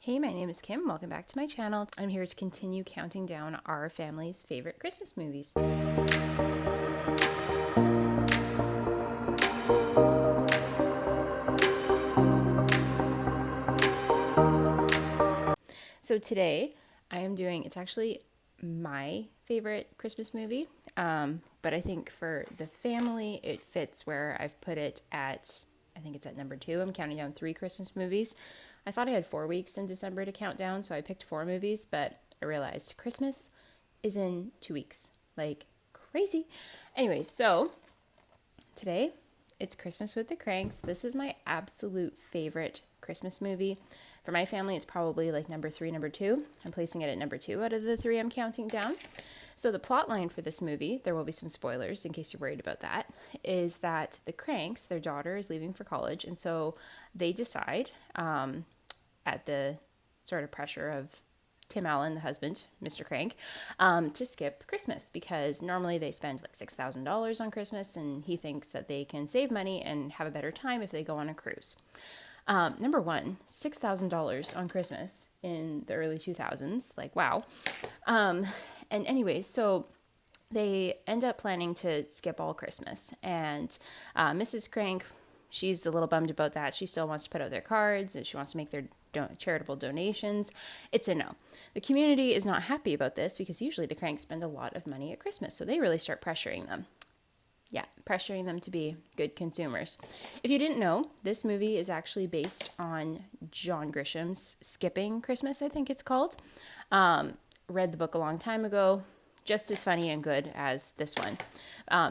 Hey, my name is Kim. Welcome back to my channel. I'm here to continue counting down our family's favorite Christmas movies. So today I am doing, it's actually my favorite Christmas movie, but I think for the family it fits where I've put it at, I think it's at number 2. I'm counting down 3 Christmas movies. I thought I had 4 weeks in December to count down, so I picked 4 movies, but I realized Christmas is in 2 weeks. Like crazy. Anyways, so today it's Christmas with the Cranks. This is my absolute favorite Christmas movie. For my family, it's probably like number 3, number 2. I'm placing it at number 2 out of the 3 I'm counting down. So the plot line for this movie, there will be some spoilers in case you're worried about that, is that the Cranks, their daughter is leaving for college, and so they decide, at the sort of pressure of Tim Allen, the husband, Mr. Crank, to skip Christmas because normally they spend like $6,000 on Christmas, and he thinks that they can save money and have a better time if they go on a cruise. Number one, $6,000 on Christmas in the early 2000s, like wow. And anyways, so they end up planning to skip all Christmas, and Mrs. Crank, she's a little bummed about that. She still wants to put out their cards and she wants to make their charitable donations. It's a no. The community is not happy about this because usually the Cranks spend a lot of money at Christmas, so they really start pressuring them. Yeah, pressuring them to be good consumers. If you didn't know, this movie is actually based on John Grisham's Skipping Christmas, I think it's called. Read the book a long time ago. Just as funny and good as this one.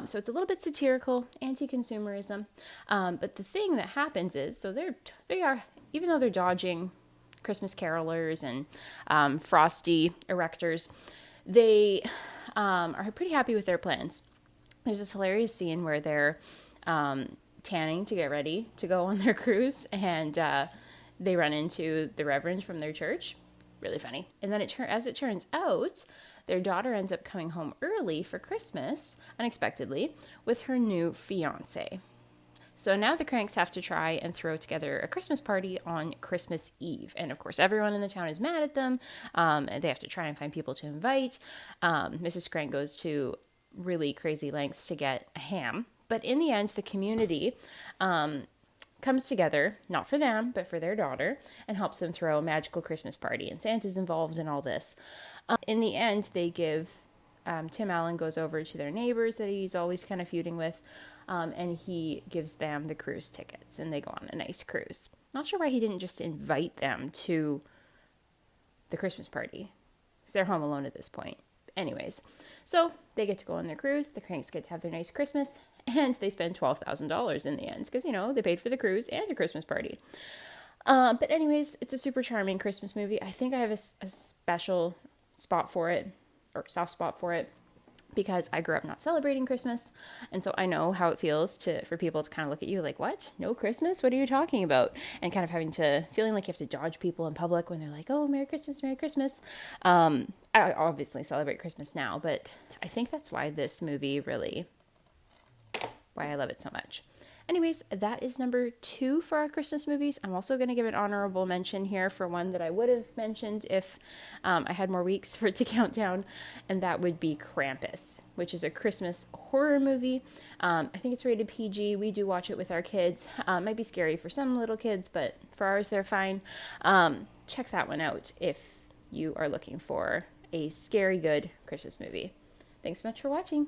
So it's a little bit satirical, anti-consumerism. But the thing that happens is, so they are, even though they're dodging Christmas carolers and frosty erectors, they are pretty happy with their plans. There's this hilarious scene where they're tanning to get ready to go on their cruise, and they run into the reverend from their church. Really funny. And then as it turns out, their daughter ends up coming home early for Christmas, unexpectedly, with her new fiance. So now the Cranks have to try and throw together a Christmas party on Christmas Eve. And of course, everyone in the town is mad at them. And they have to try and find people to invite. Mrs. Crank goes to really crazy lengths to get a ham. But in the end, the community comes together, not for them, but for their daughter, and helps them throw a magical Christmas party. And Santa's involved in all this. In the end, they give, Tim Allen goes over to their neighbors that he's always kind of feuding with, and he gives them the cruise tickets, and they go on a nice cruise. Not sure why he didn't just invite them to the Christmas party, because they're home alone at this point. Anyways, so they get to go on their cruise, the Cranks get to have their nice Christmas, and they spend $12,000 in the end, because, you know, they paid for the cruise and the Christmas party. But anyways, it's a super charming Christmas movie. I think I have a special spot for it, or soft spot for it, because I grew up not celebrating Christmas, and so I know how it feels for people to kind of look at you like, what? No Christmas? What are you talking about? And kind of feeling like you have to dodge people in public when they're like, oh, Merry Christmas, Merry Christmas. I obviously celebrate Christmas now, but I think that's why this movie why I love it so much. Anyways, that is number 2 for our Christmas movies. I'm also going to give an honorable mention here for one that I would have mentioned if I had more weeks for it to count down, and that would be Krampus, which is a Christmas horror movie. I think it's rated PG. We do watch it with our kids. Might be scary for some little kids, but for ours, they're fine. Check that one out if you are looking for a scary good Christmas movie. Thanks so much for watching.